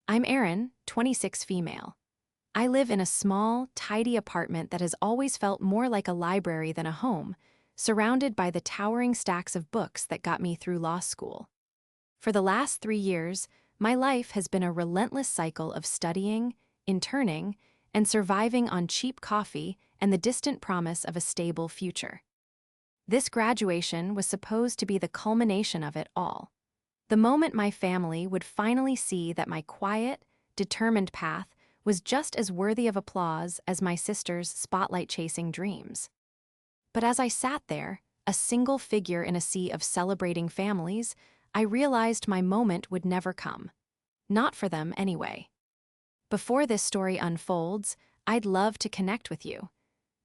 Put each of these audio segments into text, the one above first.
I'm Erin, 26 female. I live in a small, tidy apartment that has always felt more like a library than a home, surrounded by the towering stacks of books that got me through law school. For the last 3 years, my life has been a relentless cycle of studying, interning, and surviving on cheap coffee and the distant promise of a stable future. This graduation was supposed to be the culmination of it all. The moment my family would finally see that my quiet, determined path was just as worthy of applause as my sister's spotlight-chasing dreams. But as I sat there, a single figure in a sea of celebrating families, I realized my moment would never come. Not for them, anyway. Before this story unfolds, I'd love to connect with you.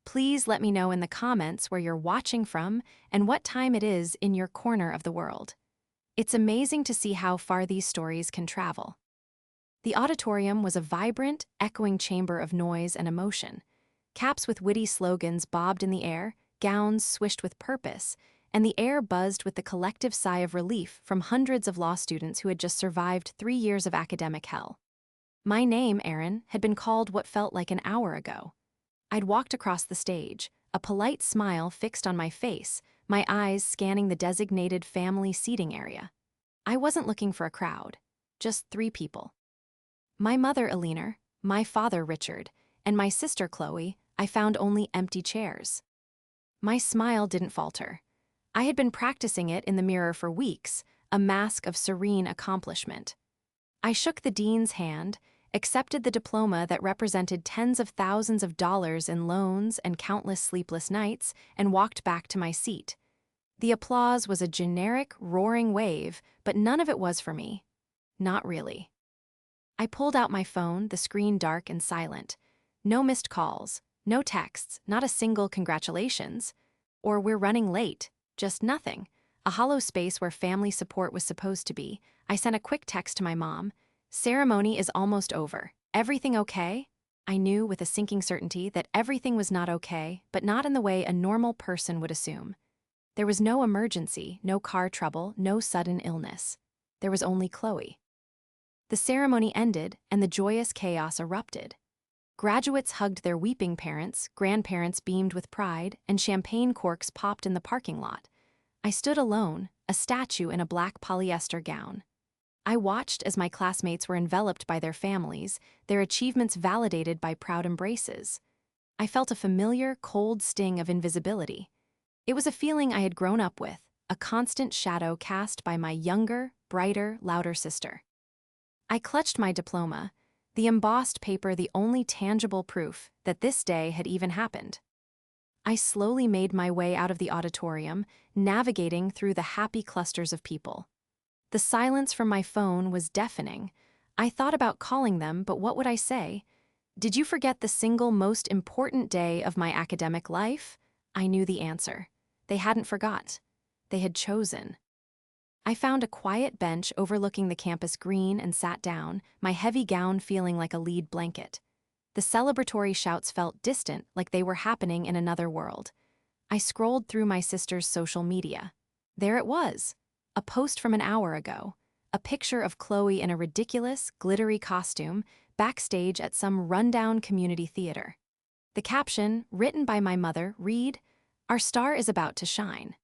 Please let me know in the comments where you're watching from and what time it is in your corner of the world. It's amazing to see how far these stories can travel. The auditorium was a vibrant, echoing chamber of noise and emotion. Caps with witty slogans bobbed in the air, gowns swished with purpose, and the air buzzed with the collective sigh of relief from hundreds of law students who had just survived 3 years of academic hell. My name, Erin, had been called what felt like an hour ago. I'd walked across the stage, a polite smile fixed on my face, my eyes scanning the designated family seating area. I wasn't looking for a crowd, just 3 people. My mother, Eleanor, my father, Richard, and my sister, Chloe. I found only empty chairs. My smile didn't falter. I had been practicing it in the mirror for weeks, a mask of serene accomplishment. I shook the dean's hand, accepted the diploma that represented tens of thousands of dollars in loans and countless sleepless nights, and walked back to my seat. The applause was a generic, roaring wave, but none of it was for me. Not really. I pulled out my phone, the screen dark and silent. No missed calls, no texts, not a single congratulations. Or we're running late, just nothing. A hollow space where family support was supposed to be. I sent a quick text to my mom. Ceremony is almost over. Everything okay? I knew with a sinking certainty that everything was not okay, but not in the way a normal person would assume. There was no emergency, no car trouble, no sudden illness. There was only Chloe. The ceremony ended, and the joyous chaos erupted. Graduates hugged their weeping parents, grandparents beamed with pride, and champagne corks popped in the parking lot. I stood alone, a statue in a black polyester gown. I watched as my classmates were enveloped by their families, their achievements validated by proud embraces. I felt a familiar, cold sting of invisibility. It was a feeling I had grown up with, a constant shadow cast by my younger, brighter, louder sister. I clutched my diploma, the embossed paper the only tangible proof that this day had even happened. I slowly made my way out of the auditorium, navigating through the happy clusters of people. The silence from my phone was deafening. I thought about calling them, but what would I say? Did you forget the single most important day of my academic life? I knew the answer. They hadn't forgot. They had chosen. I found a quiet bench overlooking the campus green and sat down, my heavy gown feeling like a lead blanket. The celebratory shouts felt distant, like they were happening in another world. I scrolled through my sister's social media. There it was. A post from an hour ago, a picture of Chloe in a ridiculous, glittery costume, backstage at some rundown community theater. The caption, written by my mother, read, "Our star is about to shine."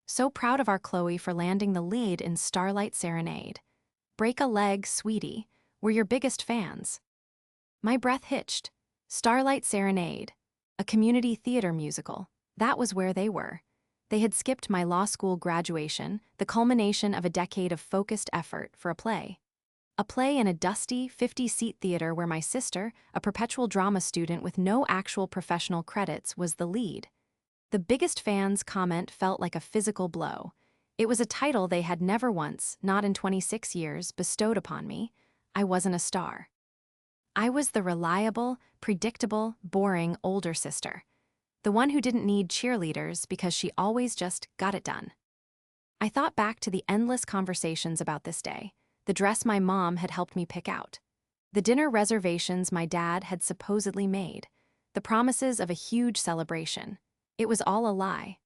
So proud of our Chloe for landing the lead in Starlight Serenade. Break a leg, sweetie. We're your biggest fans. My breath hitched. Starlight Serenade, a community theater musical. That was where they were. They had skipped my law school graduation, the culmination of a decade of focused effort, for a play. A play in a dusty, 50-seat theater where my sister, a perpetual drama student with no actual professional credits, was the lead. The biggest fans comment felt like a physical blow. It was a title they had never once, not in 26 years, bestowed upon me. I wasn't a star. I was the reliable, predictable, boring older sister. The one who didn't need cheerleaders because she always just got it done. I thought back to the endless conversations about this day, the dress my mom had helped me pick out, the dinner reservations my dad had supposedly made, the promises of a huge celebration. It was all a lie.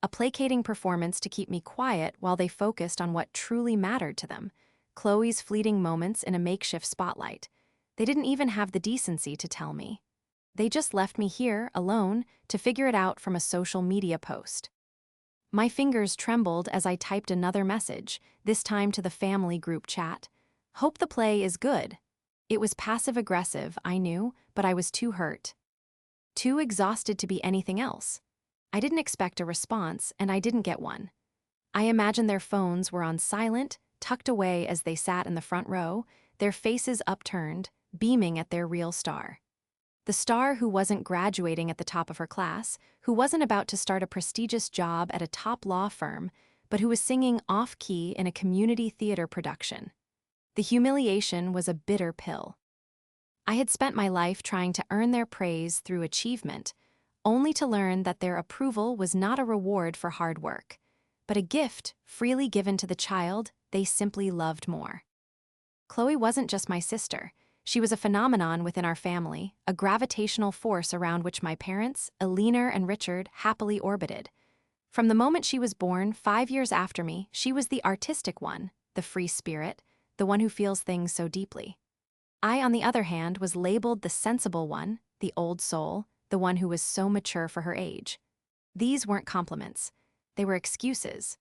A placating performance to keep me quiet while they focused on what truly mattered to them, Chloe's fleeting moments in a makeshift spotlight. They didn't even have the decency to tell me. They just left me here, alone, to figure it out from a social media post. My fingers trembled as I typed another message, this time to the family group chat. Hope the play is good. It was passive-aggressive, I knew, but I was too hurt. Too exhausted to be anything else. I didn't expect a response, and I didn't get one. I imagined their phones were on silent, tucked away as they sat in the front row, their faces upturned, beaming at their real star. The star who wasn't graduating at the top of her class, who wasn't about to start a prestigious job at a top law firm, but who was singing off-key in a community theater production. The humiliation was a bitter pill. I had spent my life trying to earn their praise through achievement, only to learn that their approval was not a reward for hard work, but a gift freely given to the child they simply loved more. Chloe wasn't just my sister. She was a phenomenon within our family, a gravitational force around which my parents, Eleanor and Richard, happily orbited. From the moment she was born, 5 years after me, she was the artistic one, the free spirit, the one who feels things so deeply. I, on the other hand, was labeled the sensible one, the old soul, the one who was so mature for her age. These weren't compliments. They were excuses.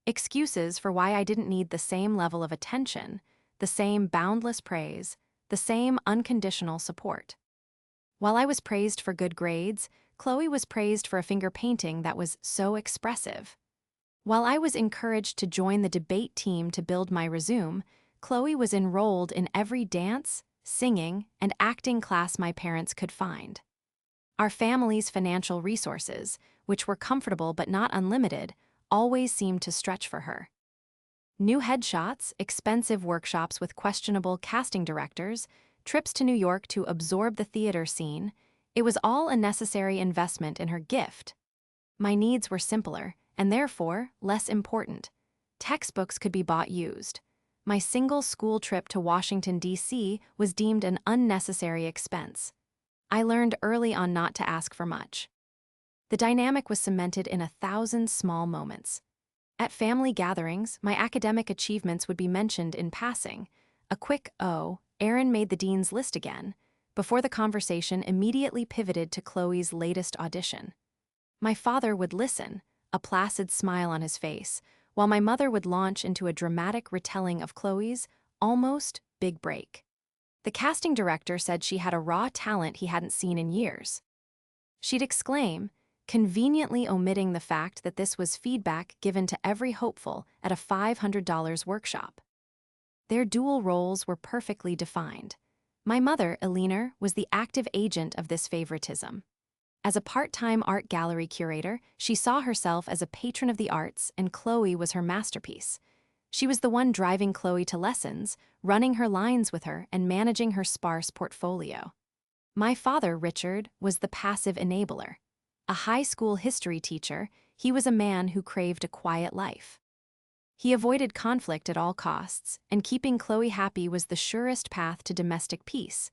Excuses for why I didn't need the same level of attention, the same boundless praise, the same unconditional support. While I was praised for good grades, Chloe was praised for a finger painting that was so expressive. While I was encouraged to join the debate team to build my resume, Chloe was enrolled in every dance, singing, and acting class my parents could find. Our family's financial resources, which were comfortable but not unlimited, always seemed to stretch for her. New headshots, expensive workshops with questionable casting directors, trips to New York to absorb the theater scene, it was all a necessary investment in her gift. My needs were simpler, and therefore less important. Textbooks could be bought used. My single school trip to Washington, D.C. was deemed an unnecessary expense. I learned early on not to ask for much. The dynamic was cemented in 1,000 small moments. At family gatherings, my academic achievements would be mentioned in passing. A quick, "Oh, Aaron made the dean's list again," before the conversation immediately pivoted to Chloe's latest audition. My father would listen, a placid smile on his face, while my mother would launch into a dramatic retelling of Chloe's almost big break. The casting director said she had a raw talent he hadn't seen in years. She'd exclaim, conveniently omitting the fact that this was feedback given to every hopeful at a $500 workshop. Their dual roles were perfectly defined. My mother, Eleanor, was the active agent of this favoritism. As a part-time art gallery curator, she saw herself as a patron of the arts, and Chloe was her masterpiece. She was the one driving Chloe to lessons, running her lines with her, and managing her sparse portfolio. My father, Richard, was the passive enabler. A high school history teacher, he was a man who craved a quiet life. He avoided conflict at all costs, and keeping Chloe happy was the surest path to domestic peace.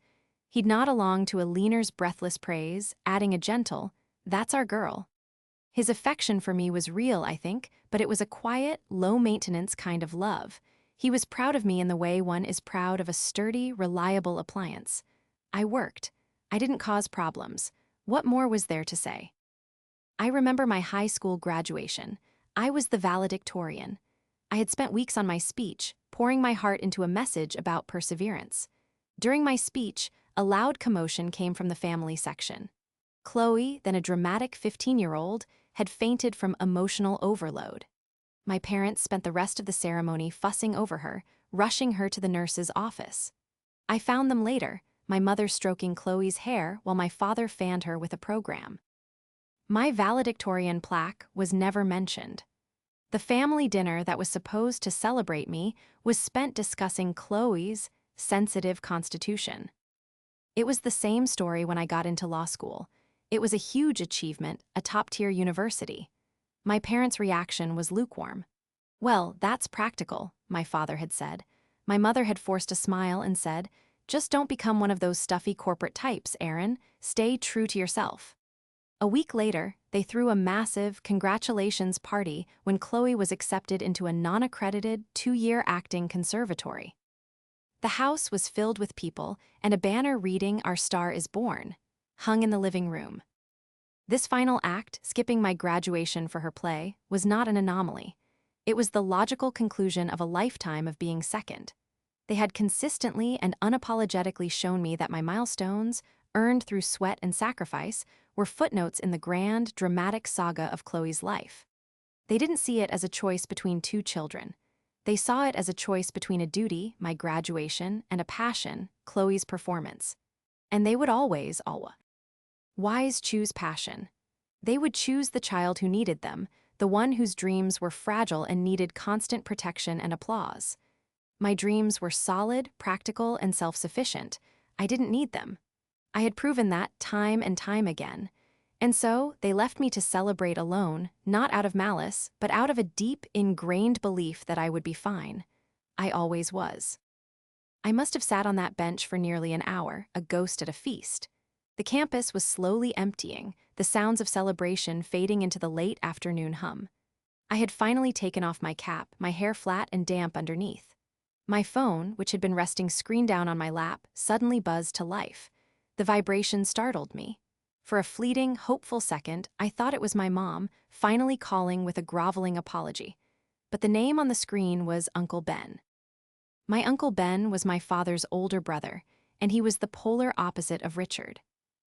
He'd nod along to Eleanor's breathless praise, adding a gentle, "That's our girl." His affection for me was real, I think, but it was a quiet, low-maintenance kind of love. He was proud of me in the way one is proud of a sturdy, reliable appliance. I worked. I didn't cause problems. What more was there to say? I remember my high school graduation. I was the valedictorian. I had spent weeks on my speech, pouring my heart into a message about perseverance. During my speech, a loud commotion came from the family section. Chloe, then a dramatic 15-year-old, had fainted from emotional overload. My parents spent the rest of the ceremony fussing over her, rushing her to the nurse's office. I found them later, my mother stroking Chloe's hair while my father fanned her with a program. My valedictorian plaque was never mentioned. The family dinner that was supposed to celebrate me was spent discussing Chloe's sensitive constitution. It was the same story when I got into law school. It was a huge achievement, a top-tier university. My parents' reaction was lukewarm. "Well, that's practical," my father had said. My mother had forced a smile and said, "Just don't become one of those stuffy corporate types, Aaron. Stay true to yourself." A week later, They threw a massive congratulations party when Chloe was accepted into a non-accredited 2-year acting conservatory. The house was filled with people, and a banner reading "Our Star is Born" hung in the living room. This final act, skipping my graduation for her play, was not an anomaly. It was the logical conclusion of a lifetime of being second. They had consistently and unapologetically shown me that my milestones, earned through sweat and sacrifice, were footnotes in the grand, dramatic saga of Chloe's life. They didn't see it as a choice between two children. They saw it as a choice between a duty, my graduation, and a passion, Chloe's performance. And they would always choose passion. They would choose the child who needed them, the one whose dreams were fragile and needed constant protection and applause. My dreams were solid, practical, and self-sufficient. I didn't need them. I had proven that time and time again. And so, they left me to celebrate alone, not out of malice, but out of a deep, ingrained belief that I would be fine. I always was. I must have sat on that bench for nearly an hour, a ghost at a feast. The campus was slowly emptying, the sounds of celebration fading into the late afternoon hum. I had finally taken off my cap, my hair flat and damp underneath. My phone, which had been resting screen down on my lap, suddenly buzzed to life. The vibration startled me. For a fleeting, hopeful second, I thought it was my mom, finally calling with a groveling apology. But the name on the screen was Uncle Ben. My Uncle Ben was my father's older brother, and he was the polar opposite of Richard.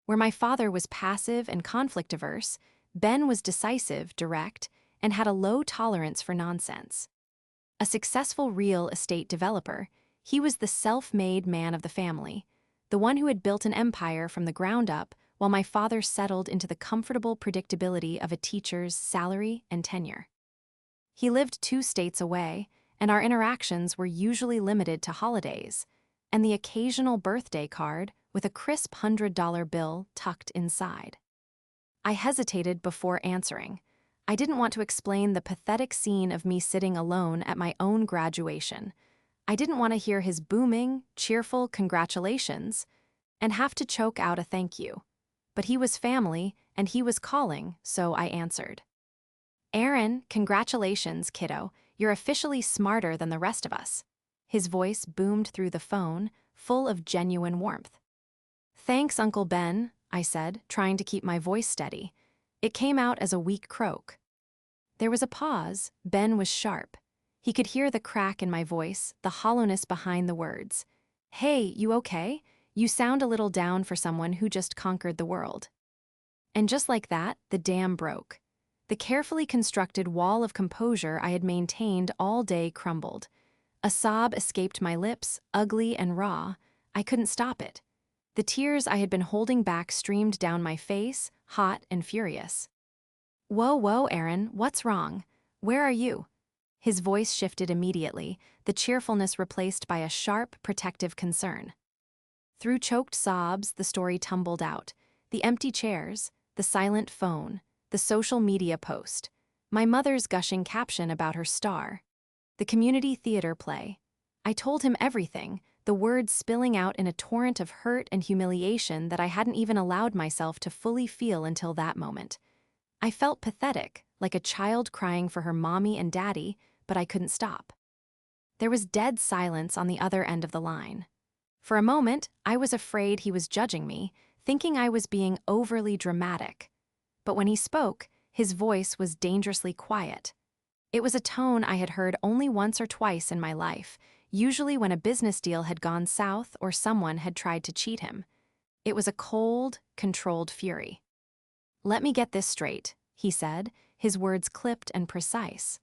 Where my father was passive and conflict-averse, Ben was decisive, direct, and had a low tolerance for nonsense. A successful real estate developer, he was the self-made man of the family, the one who had built an empire from the ground up, while my father settled into the comfortable predictability of a teacher's salary and tenure. He lived 2 states away, and our interactions were usually limited to holidays, and the occasional birthday card with a crisp $100 bill tucked inside. I hesitated before answering. I didn't want to explain the pathetic scene of me sitting alone at my own graduation. I didn't want to hear his booming, cheerful congratulations and have to choke out a thank you. But he was family, and he was calling, so I answered. "Aaron, congratulations, kiddo. You're officially smarter than the rest of us." His voice boomed through the phone, full of genuine warmth. "Thanks, Uncle Ben," I said, trying to keep my voice steady. It came out as a weak croak. There was a pause. Ben was sharp. He could hear the crack in my voice, the hollowness behind the words. "Hey, you okay? You sound a little down for someone who just conquered the world." And just like that, the dam broke. The carefully constructed wall of composure I had maintained all day crumbled. A sob escaped my lips, ugly and raw. I couldn't stop it. The tears I had been holding back streamed down my face, hot and furious. Whoa, Aaron, what's wrong? Where are you?" His voice shifted immediately, the cheerfulness replaced by a sharp, protective concern. Through choked sobs, the story tumbled out. The empty chairs, the silent phone, the social media post, my mother's gushing caption about her star, the community theater play. I told him everything, the words spilling out in a torrent of hurt and humiliation that I hadn't even allowed myself to fully feel until that moment. I felt pathetic, like a child crying for her mommy and daddy, but I couldn't stop. There was dead silence on the other end of the line. For a moment, I was afraid he was judging me, thinking I was being overly dramatic. But when he spoke, his voice was dangerously quiet. It was a tone I had heard only once or twice in my life, usually when a business deal had gone south or someone had tried to cheat him. It was a cold, controlled fury. "Let me get this straight," he said, his words clipped and precise.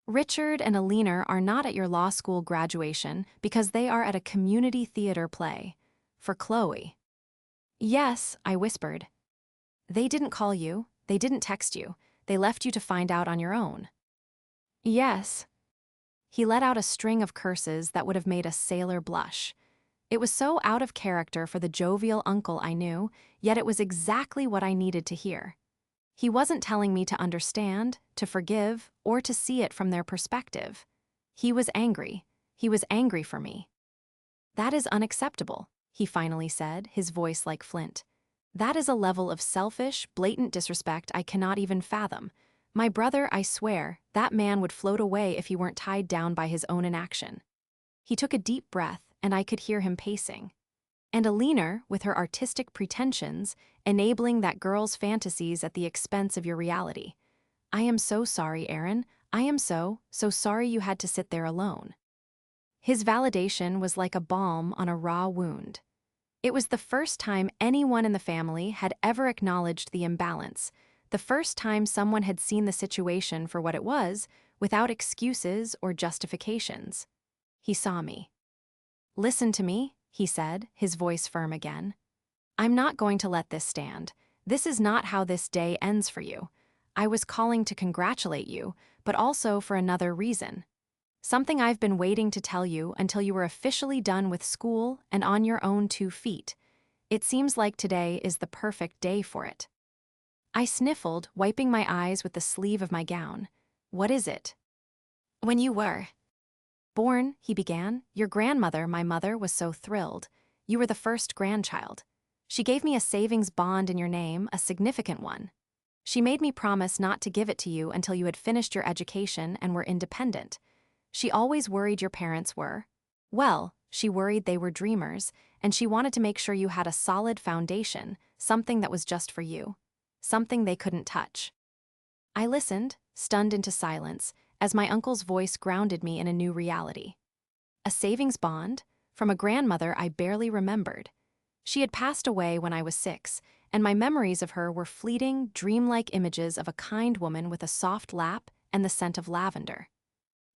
"Richard and Alina are not at your law school graduation because they are at a community theater play. For Chloe." "Yes," I whispered. "They didn't call you, they didn't text you, they left you to find out on your own." "Yes." He let out a string of curses that would have made a sailor blush. It was so out of character for the jovial uncle I knew, yet it was exactly what I needed to hear. He wasn't telling me to understand, to forgive, or to see it from their perspective. He was angry. He was angry for me. "That is unacceptable," he finally said, his voice like flint. That is a level of selfish, blatant disrespect I cannot even fathom. My brother, I swear, that man would float away if he weren't tied down by his own inaction. He took a deep breath, and I could hear him pacing. And Alina, with her artistic pretensions, enabling that girl's fantasies at the expense of your reality. I am so sorry, Aaron. I am so sorry you had to sit there alone. His validation was like a balm on a raw wound. It was the first time anyone in the family had ever acknowledged the imbalance, the first time someone had seen the situation for what it was, without excuses or justifications. He saw me. "Listen to me," he said, his voice firm again. "I'm not going to let this stand. This is not how this day ends for you. I was calling to congratulate you, but also for another reason. Something I've been waiting to tell you until you were officially done with school and on your own 2 feet. It seems like today is the perfect day for it." I sniffled, wiping my eyes with the sleeve of my gown. "What is it?" "When you were born," he began, "your grandmother, my mother, was so thrilled. You were the first grandchild. She gave me a savings bond in your name, a significant one. She made me promise not to give it to you until you had finished your education and were independent. She always worried your parents were. Well, she worried they were dreamers, and she wanted to make sure you had a solid foundation, something that was just for you. Something they couldn't touch." I listened, stunned into silence, as my uncle's voice grounded me in a new reality. A savings bond? From a grandmother I barely remembered. She had passed away when I was 6, and my memories of her were fleeting, dreamlike images of a kind woman with a soft lap and the scent of lavender.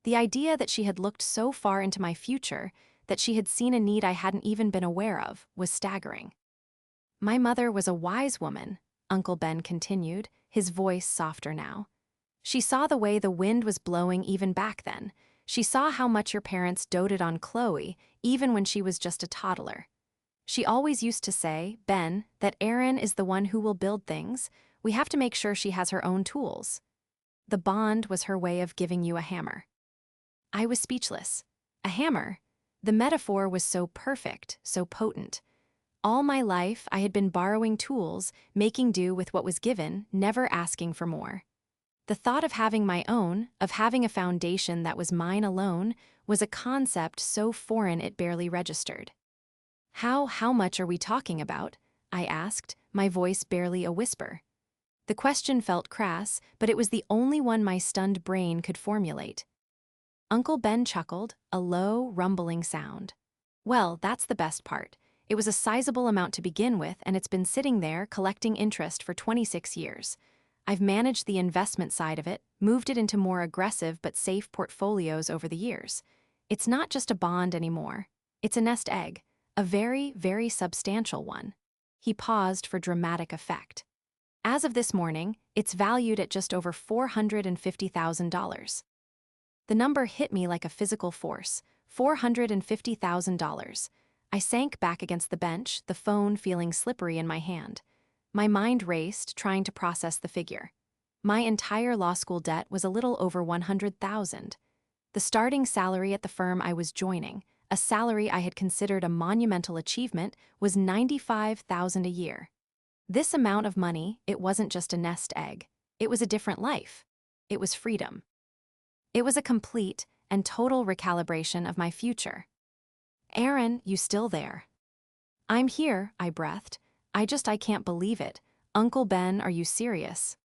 The idea that she had looked so far into my future, that she had seen a need I hadn't even been aware of, was staggering. "My mother was a wise woman," Uncle Ben continued, his voice softer now. "She saw the way the wind was blowing even back then. She saw how much your parents doted on Chloe, even when she was just a toddler. She always used to say, 'Ben, that Erin is the one who will build things. We have to make sure she has her own tools.' The bond was her way of giving you a hammer." I was speechless. A hammer? The metaphor was so perfect, so potent. All my life, I had been borrowing tools, making do with what was given, never asking for more. The thought of having my own, of having a foundation that was mine alone, was a concept so foreign it barely registered. How much are we talking about?" I asked, my voice barely a whisper. The question felt crass, but it was the only one my stunned brain could formulate. Uncle Ben chuckled, a low, rumbling sound. "Well, that's the best part. It was a sizable amount to begin with, and it's been sitting there collecting interest for 26 years. I've managed the investment side of it, moved it into more aggressive but safe portfolios over the years. It's not just a bond anymore. It's a nest egg, a very, very substantial one." He paused for dramatic effect. "As of this morning, it's valued at just over $450,000. The number hit me like a physical force. $450,000. I sank back against the bench, the phone feeling slippery in my hand. My mind raced, trying to process the figure. My entire law school debt was a little over $100,000. The starting salary at the firm I was joining, a salary I had considered a monumental achievement, was $95,000 a year. This amount of money, it wasn't just a nest egg. It was a different life. It was freedom. It was a complete and total recalibration of my future. "Aaron, you still there?" "I'm here," I breathed. I can't believe it. Uncle Ben, are you serious?"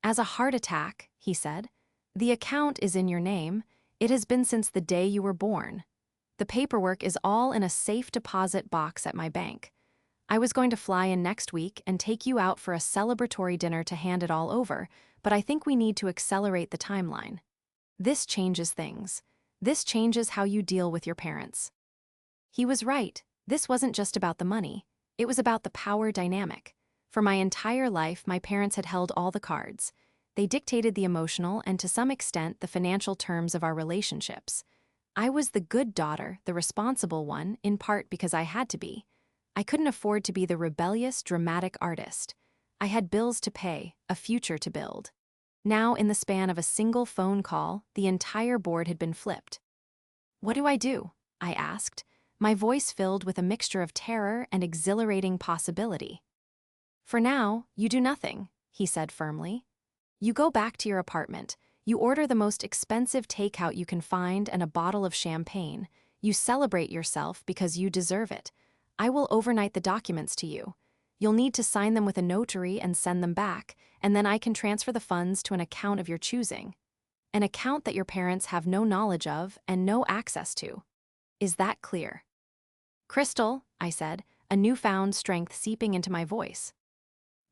"As a heart attack," he said. "The account is in your name. It has been since the day you were born. The paperwork is all in a safe deposit box at my bank. I was going to fly in next week and take you out for a celebratory dinner to hand it all over, but I think we need to accelerate the timeline. This changes things. This changes how you deal with your parents." He was right. This wasn't just about the money. It was about the power dynamic. For my entire life, my parents had held all the cards. They dictated the emotional and, to some extent, the financial terms of our relationships. I was the good daughter, the responsible one, in part because I had to be. I couldn't afford to be the rebellious, dramatic artist. I had bills to pay, a future to build. Now, in the span of a single phone call, the entire board had been flipped. "What do I do?" I asked, my voice filled with a mixture of terror and exhilarating possibility. For now, you do nothing, he said firmly. You go back to your apartment. You order the most expensive takeout you can find and a bottle of champagne. You celebrate yourself because you deserve it. I will overnight the documents to you. You'll need to sign them with a notary and send them back, and then I can transfer the funds to an account of your choosing. An account that your parents have no knowledge of and no access to. Is that clear? Crystal, I said, a newfound strength seeping into my voice.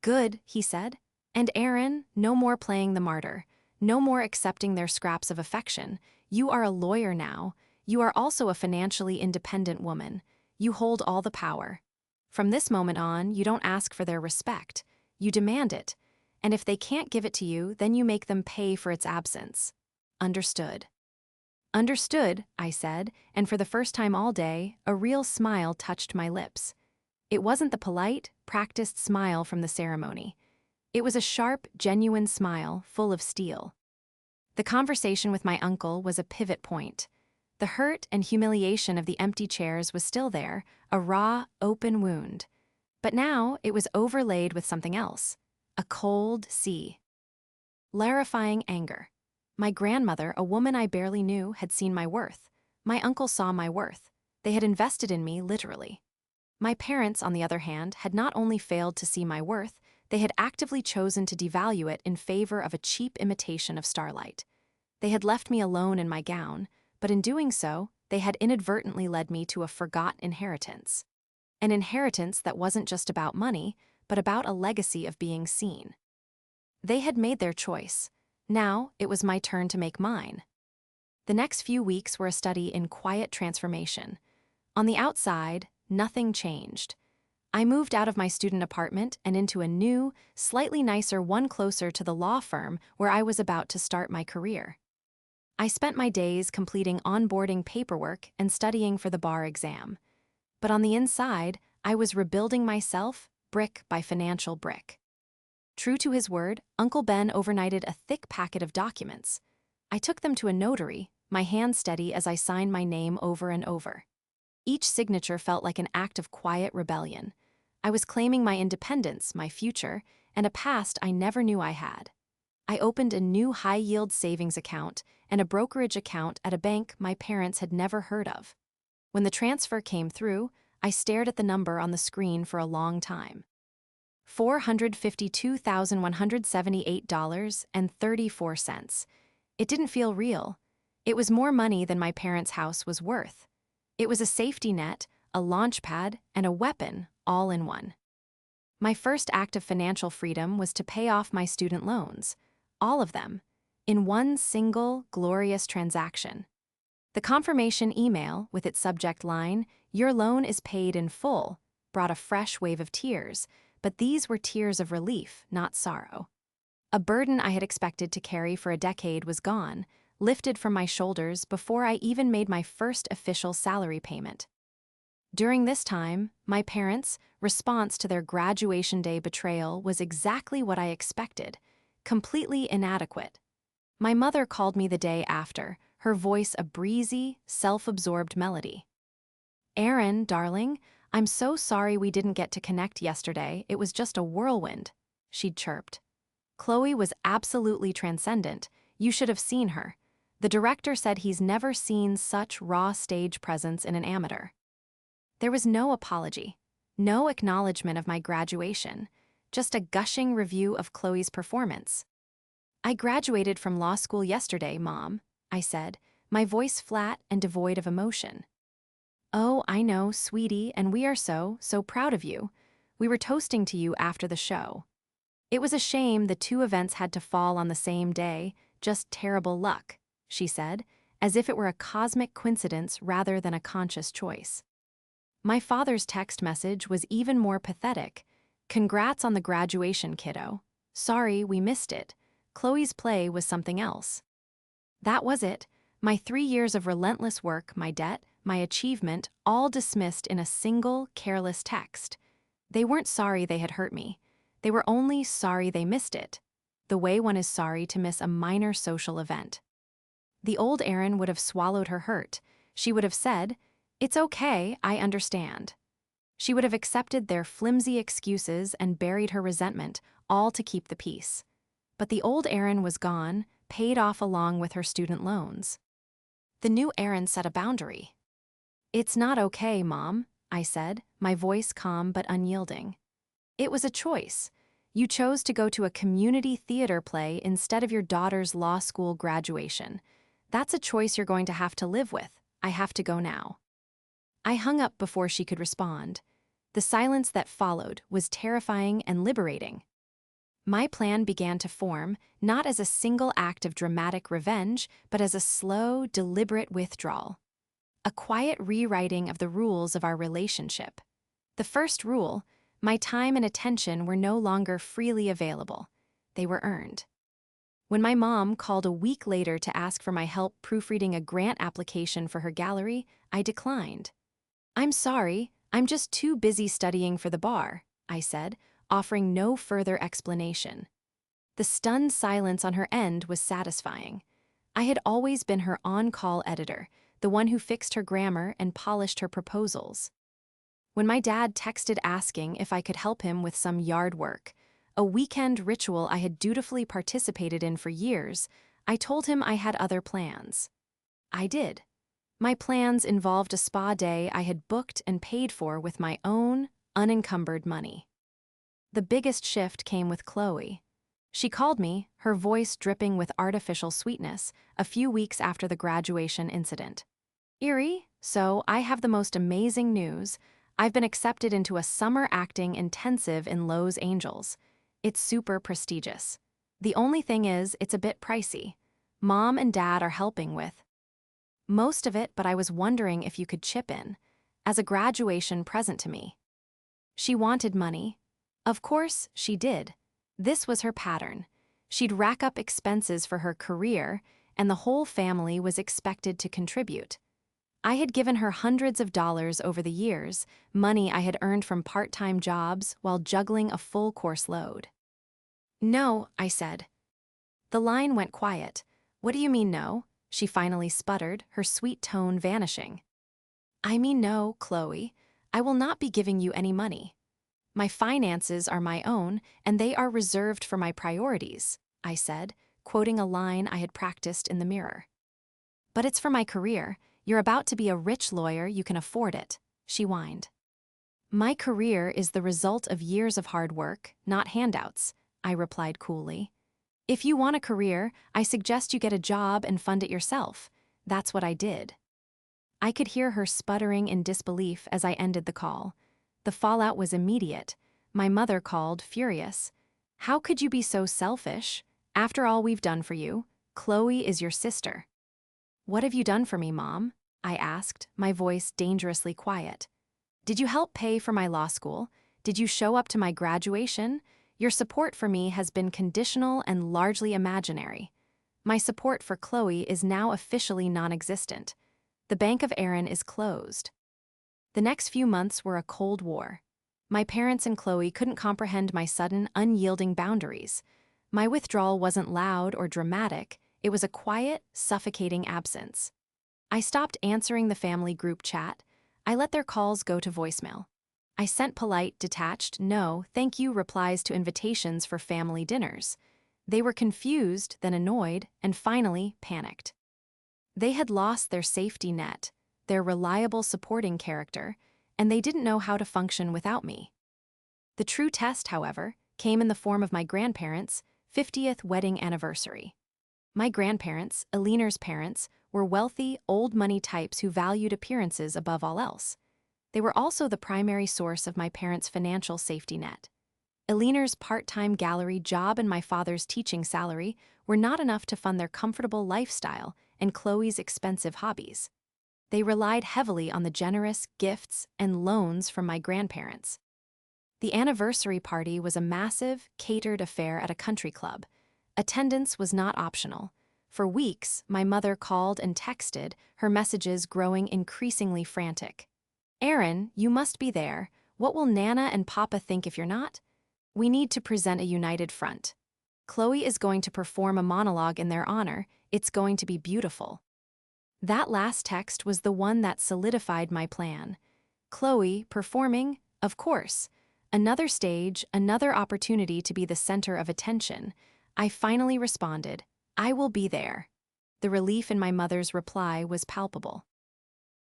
Good, he said. And Aaron, no more playing the martyr. No more accepting their scraps of affection. You are a lawyer now. You are also a financially independent woman. You hold all the power. From this moment on, you don't ask for their respect. You demand it. And if they can't give it to you, then you make them pay for its absence. Understood. Understood, I said, and for the first time all day, a real smile touched my lips. It wasn't the polite, practiced smile from the ceremony. It was a sharp, genuine smile, full of steel. The conversation with my uncle was a pivot point. The hurt and humiliation of the empty chairs was still there, a raw, open wound. But now it was overlaid with something else, a cold sea. Larifying anger. My grandmother, a woman I barely knew, had seen my worth. My uncle saw my worth. They had invested in me, literally. My parents, on the other hand, had not only failed to see my worth, they had actively chosen to devalue it in favor of a cheap imitation of starlight. They had left me alone in my gown, but in doing so, they had inadvertently led me to a forgotten inheritance. An inheritance that wasn't just about money, but about a legacy of being seen. They had made their choice. Now, it was my turn to make mine. The next few weeks were a study in quiet transformation. On the outside, nothing changed. I moved out of my student apartment and into a new, slightly nicer one closer to the law firm where I was about to start my career. I spent my days completing onboarding paperwork and studying for the bar exam. But on the inside, I was rebuilding myself, brick by financial brick. True to his word, Uncle Ben overnighted a thick packet of documents. I took them to a notary, my hand steady as I signed my name over and over. Each signature felt like an act of quiet rebellion. I was claiming my independence, my future, and a past I never knew I had. I opened a new high-yield savings account and a brokerage account at a bank my parents had never heard of. When the transfer came through, I stared at the number on the screen for a long time. $452,178.34. It didn't feel real. It was more money than my parents' house was worth. It was a safety net, a launch pad, and a weapon, all in one. My first act of financial freedom was to pay off my student loans, all of them, in one single, glorious transaction. The confirmation email, with its subject line, "Your loan is paid in full," brought a fresh wave of tears, but these were tears of relief, not sorrow. A burden I had expected to carry for a decade was gone, lifted from my shoulders before I even made my first official salary payment. During this time, my parents' response to their graduation day betrayal was exactly what I expected, completely inadequate. My mother called me the day after, her voice a breezy, self-absorbed melody. "Aaron, darling, I'm so sorry we didn't get to connect yesterday. It was just a whirlwind," she'd chirped. "Chloe was absolutely transcendent. You should have seen her. The director said he's never seen such raw stage presence in an amateur." There was no apology, no acknowledgement of my graduation, just a gushing review of Chloe's performance. "I graduated from law school yesterday, Mom," I said, my voice flat and devoid of emotion. "Oh, I know, sweetie, and we are so proud of you. We were toasting to you after the show." "It was a shame the two events had to fall on the same day, just terrible luck," she said, as if it were a cosmic coincidence rather than a conscious choice. My father's text message was even more pathetic. "Congrats on the graduation, kiddo. Sorry we missed it. Chloe's play was something else." That was it. My 3 years of relentless work, my debt, my achievement, all dismissed in a single, careless text. They weren't sorry they had hurt me. They were only sorry they missed it, the way one is sorry to miss a minor social event. The old Erin would have swallowed her hurt. She would have said, "It's okay, I understand." She would have accepted their flimsy excuses and buried her resentment, all to keep the peace. But the old Erin was gone, paid off along with her student loans. The new Erin set a boundary. "It's not okay, Mom," I said, my voice calm but unyielding. "It was a choice. You chose to go to a community theater play instead of your daughter's law school graduation. That's a choice you're going to have to live with. I have to go now." I hung up before she could respond. The silence that followed was terrifying and liberating. My plan began to form, not as a single act of dramatic revenge, but as a slow, deliberate withdrawal. A quiet rewriting of the rules of our relationship. The first rule: my time and attention were no longer freely available. They were earned. When my mom called a week later to ask for my help proofreading a grant application for her gallery, I declined. "I'm sorry, I'm just too busy studying for the bar," I said, offering no further explanation. The stunned silence on her end was satisfying. I had always been her on-call editor, the one who fixed her grammar and polished her proposals. When my dad texted asking if I could help him with some yard work, a weekend ritual I had dutifully participated in for years, I told him I had other plans. I did. My plans involved a spa day I had booked and paid for with my own, unencumbered money. The biggest shift came with Chloe. She called me, her voice dripping with artificial sweetness, a few weeks after the graduation incident. "Erie, so I have the most amazing news. I've been accepted into a summer acting intensive in Los Angeles. It's super prestigious. The only thing is, it's a bit pricey. Mom and Dad are helping with most of it, but I was wondering if you could chip in as a graduation present to me." She wanted money. Of course, she did. This was her pattern. She'd rack up expenses for her career, and the whole family was expected to contribute. I had given her hundreds of dollars over the years, money I had earned from part-time jobs while juggling a full course load. "No," I said. The line went quiet. "What do you mean no?" she finally sputtered, her sweet tone vanishing. "I mean no, Chloe. I will not be giving you any money. My finances are my own, and they are reserved for my priorities," I said, quoting a line I had practiced in the mirror. "But it's for my career. You're about to be a rich lawyer, you can afford it," she whined. "My career is the result of years of hard work, not handouts," I replied coolly. "If you want a career, I suggest you get a job and fund it yourself." That's what I did. I could hear her sputtering in disbelief as I ended the call. The fallout was immediate. My mother called, furious. "How could you be so selfish? After all we've done for you, Chloe is your sister." "What have you done for me, Mom?" I asked, my voice dangerously quiet. "Did you help pay for my law school? Did you show up to my graduation? Your support for me has been conditional and largely imaginary. My support for Chloe is now officially non-existent. The Bank of Erin is closed." The next few months were a cold war. My parents and Chloe couldn't comprehend my sudden, unyielding boundaries. My withdrawal wasn't loud or dramatic, it was a quiet, suffocating absence. I stopped answering the family group chat. I let their calls go to voicemail. I sent polite, detached, no, thank you replies to invitations for family dinners. They were confused, then annoyed, and finally panicked. They had lost their safety net, their reliable supporting character, and they didn't know how to function without me. The true test, however, came in the form of my grandparents' 50th wedding anniversary. My grandparents, Eliner's parents, were wealthy, old-money types who valued appearances above all else. They were also the primary source of my parents' financial safety net. Eliner's part-time gallery job and my father's teaching salary were not enough to fund their comfortable lifestyle and Chloe's expensive hobbies. They relied heavily on the generous gifts and loans from my grandparents. The anniversary party was a massive, catered affair at a country club. Attendance was not optional. For weeks, my mother called and texted, her messages growing increasingly frantic. "Erin, you must be there. What will Nana and Papa think if you're not? We need to present a united front. Chloe is going to perform a monologue in their honor. It's going to be beautiful." That last text was the one that solidified my plan. Chloe performing, Of course. Another stage, another opportunity to be the center of attention. I finally responded, "I will be there." The relief in my mother's reply was palpable.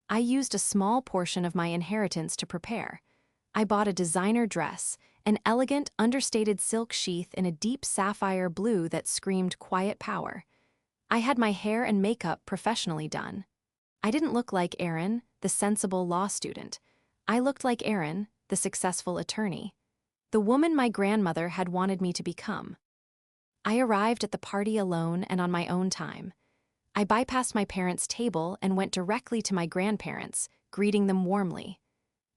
I used a small portion of my inheritance to prepare. I bought a designer dress, an elegant, understated silk sheath in a deep sapphire blue that screamed quiet power. I had my hair and makeup professionally done. I didn't look like Erin, the sensible law student. I looked like Erin, the successful attorney. The woman my grandmother had wanted me to become. I arrived at the party alone and on my own time. I bypassed my parents' table and went directly to my grandparents, greeting them warmly.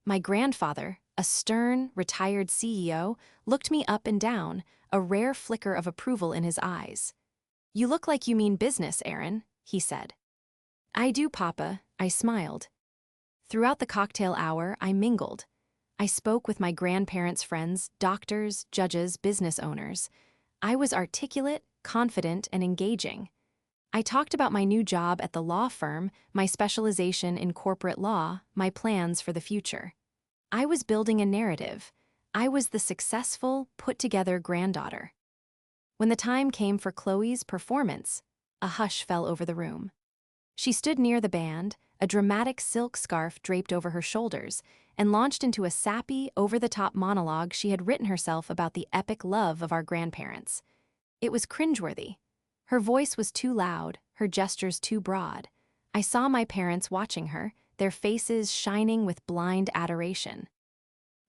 My grandfather, a stern, retired CEO, looked me up and down, a rare flicker of approval in his eyes. "You look like you mean business, Erin," he said. "I do, Papa," I smiled. Throughout the cocktail hour, I mingled. I spoke with my grandparents' friends, doctors, judges, business owners. I was articulate, confident, and engaging. I talked about my new job at the law firm, my specialization in corporate law, my plans for the future. I was building a narrative. I was the successful, put-together granddaughter. When the time came for Chloe's performance, a hush fell over the room. She stood near the band, a dramatic silk scarf draped over her shoulders, and launched into a sappy, over-the-top monologue she had written herself about the epic love of our grandparents. It was cringeworthy. Her voice was too loud, her gestures too broad. I saw my parents watching her, their faces shining with blind adoration.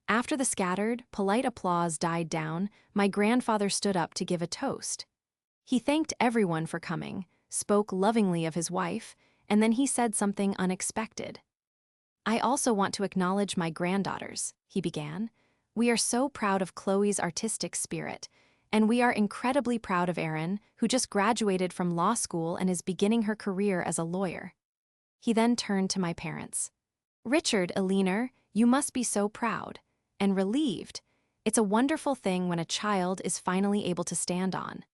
After the scattered, polite applause died down, my grandfather stood up to give a toast. He thanked everyone for coming, spoke lovingly of his wife, and then he said something unexpected. "I also want to acknowledge my granddaughters," he began. "We are so proud of Chloe's artistic spirit, and we are incredibly proud of Erin, who just graduated from law school and is beginning her career as a lawyer." He then turned to my parents. "Richard, Eleanor, you must be so proud and relieved. It's a wonderful thing when a child is finally able to stand on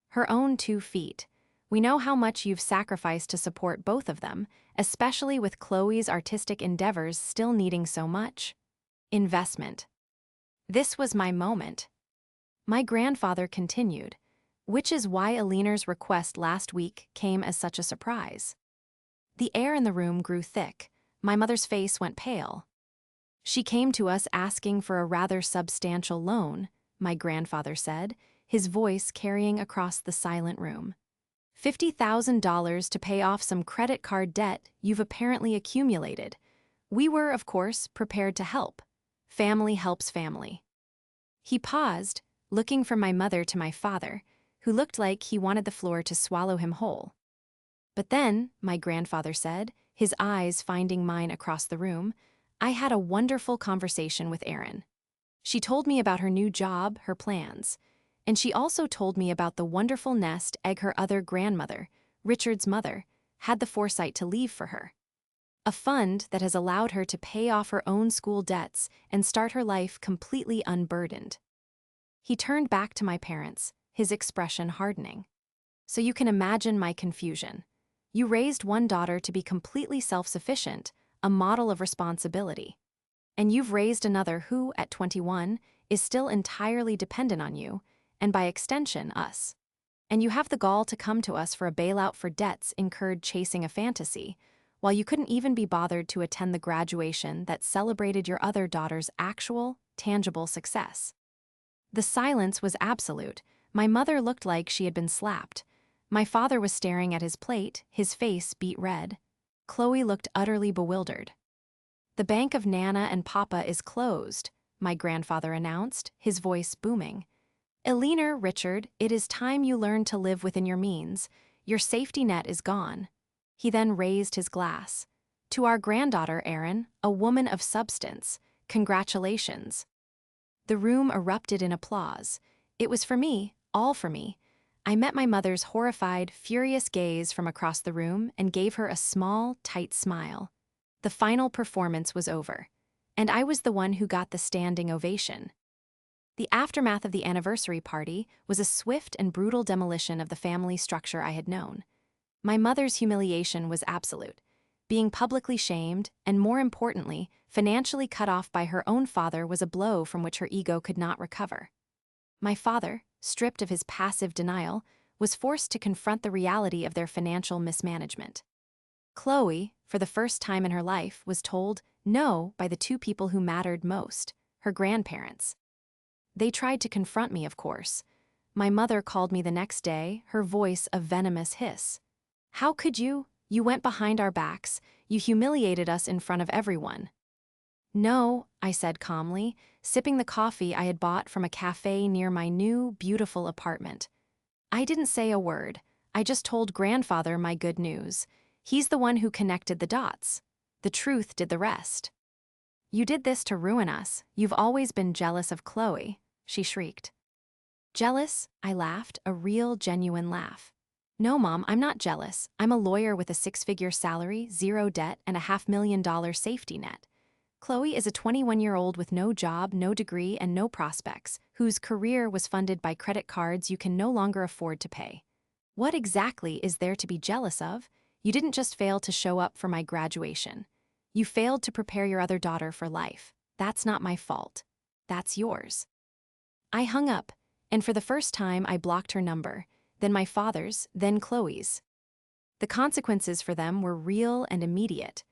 her own 2 feet. We know how much you've sacrificed to support both of them, especially with Chloe's artistic endeavors still needing so much investment." This was my moment. My grandfather continued, "Which is why Eleanor's request last week came as such a surprise." The air in the room grew thick. My mother's face went pale. "She came to us asking for a rather substantial loan," my grandfather said, his voice carrying across the silent room. $50,000 to pay off some credit card debt you've apparently accumulated. We were, of course, prepared to help. Family helps family." He paused, looking from my mother to my father, who looked like he wanted the floor to swallow him whole. "But then," my grandfather said, his eyes finding mine across the room, "I had a wonderful conversation with Erin. She told me about her new job, her plans. And she also told me about the wonderful nest egg her other grandmother, Richard's mother, had the foresight to leave for her. A fund that has allowed her to pay off her own school debts and start her life completely unburdened." He turned back to my parents, his expression hardening. "So you can imagine my confusion. You raised one daughter to be completely self-sufficient, a model of responsibility. And you've raised another who, at 21, is still entirely dependent on you, and by extension, us. And you have the gall to come to us for a bailout for debts incurred chasing a fantasy, while you couldn't even be bothered to attend the graduation that celebrated your other daughter's actual, tangible success." The silence was absolute. My mother looked like she had been slapped. My father was staring at his plate, his face beet red. Chloe looked utterly bewildered. "The Bank of Nana and Papa is closed," my grandfather announced, his voice booming. "Eleanor, Richard, it is time you learned to live within your means. Your safety net is gone." He then raised his glass. "To our granddaughter, Erin, a woman of substance, congratulations." The room erupted in applause. It was for me, all for me. I met my mother's horrified, furious gaze from across the room and gave her a small, tight smile. The final performance was over, and I was the one who got the standing ovation. The aftermath of the anniversary party was a swift and brutal demolition of the family structure I had known. My mother's humiliation was absolute. Being publicly shamed, and more importantly, financially cut off by her own father was a blow from which her ego could not recover. My father, stripped of his passive denial, was forced to confront the reality of their financial mismanagement. Chloe, for the first time in her life, was told no by the two people who mattered most, her grandparents. They tried to confront me, of course. My mother called me the next day, her voice a venomous hiss. "How could you? You went behind our backs, you humiliated us in front of everyone." "No," I said calmly, sipping the coffee I had bought from a cafe near my new, beautiful apartment. "I didn't say a word. I just told grandfather my good news. He's the one who connected the dots. The truth did the rest." "You did this to ruin us. You've always been jealous of Chloe," she shrieked. "Jealous?" I laughed, a real, genuine laugh. "No, Mom, I'm not jealous. I'm a lawyer with a 6-figure salary, 0 debt, and a $500,000 safety net. Chloe is a 21-year-old with no job, no degree, and no prospects, whose career was funded by credit cards you can no longer afford to pay. What exactly is there to be jealous of? You didn't just fail to show up for my graduation. You failed to prepare your other daughter for life. That's not my fault. That's yours." I hung up, and for the first time I blocked her number, then my father's, then Chloe's. The consequences for them were real and immediate.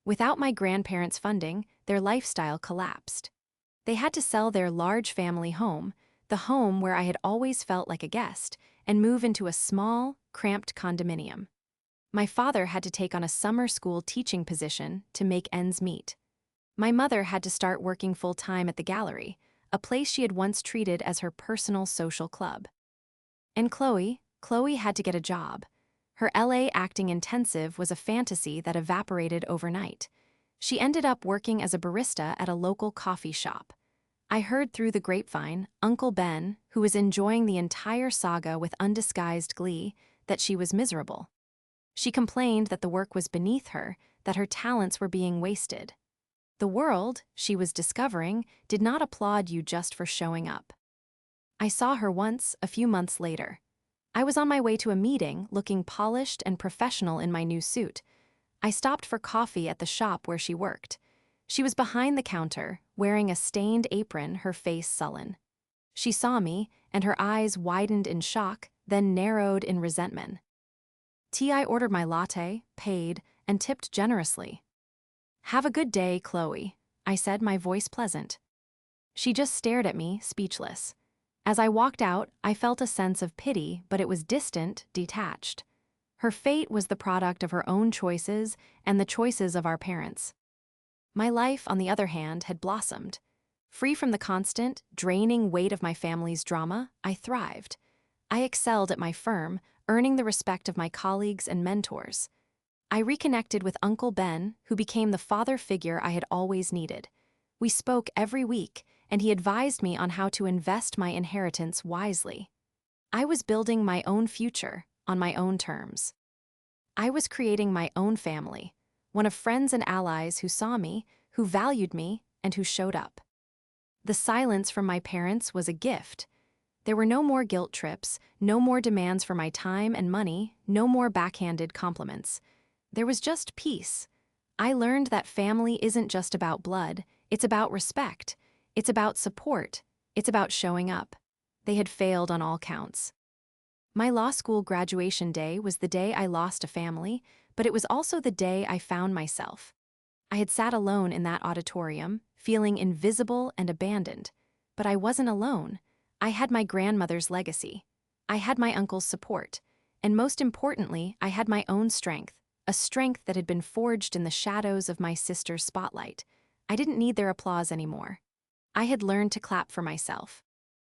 Without my grandparents' funding, their lifestyle collapsed. They had to sell their large family home, the home where I had always felt like a guest, and move into a small, cramped condominium. My father had to take on a summer school teaching position to make ends meet. My mother had to start working full-time at the gallery, a place she had once treated as her personal social club. And Chloe had to get a job. Her LA acting intensive was a fantasy that evaporated overnight. She ended up working as a barista at a local coffee shop. I heard through the grapevine, Uncle Ben, who was enjoying the entire saga with undisguised glee, that she was miserable. She complained that the work was beneath her, that her talents were being wasted. The world, she was discovering, did not applaud you just for showing up. I saw her once, a few months later. I was on my way to a meeting, looking polished and professional in my new suit. I stopped for coffee at the shop where she worked. She was behind the counter, wearing a stained apron, her face sullen. She saw me, and her eyes widened in shock, then narrowed in resentment. I ordered my latte, paid, and tipped generously. "Have a good day, Chloe," I said, my voice pleasant. She just stared at me, speechless. As I walked out, I felt a sense of pity, but it was distant, detached. Her fate was the product of her own choices and the choices of our parents. My life, on the other hand, had blossomed. Free from the constant, draining weight of my family's drama, I thrived. I excelled at my firm, earning the respect of my colleagues and mentors. I reconnected with Uncle Ben, who became the father figure I had always needed. We spoke every week, and he advised me on how to invest my inheritance wisely. I was building my own future, on my own terms. I was creating my own family, one of friends and allies who saw me, who valued me, and who showed up. The silence from my parents was a gift. There were no more guilt trips, no more demands for my time and money, no more backhanded compliments. There was just peace. I learned that family isn't just about blood, it's about respect. It's about support. It's about showing up. They had failed on all counts. My law school graduation day was the day I lost a family, but it was also the day I found myself. I had sat alone in that auditorium, feeling invisible and abandoned. But I wasn't alone. I had my grandmother's legacy. I had my uncle's support. And most importantly, I had my own strength, a strength that had been forged in the shadows of my sister's spotlight. I didn't need their applause anymore. I had learned to clap for myself.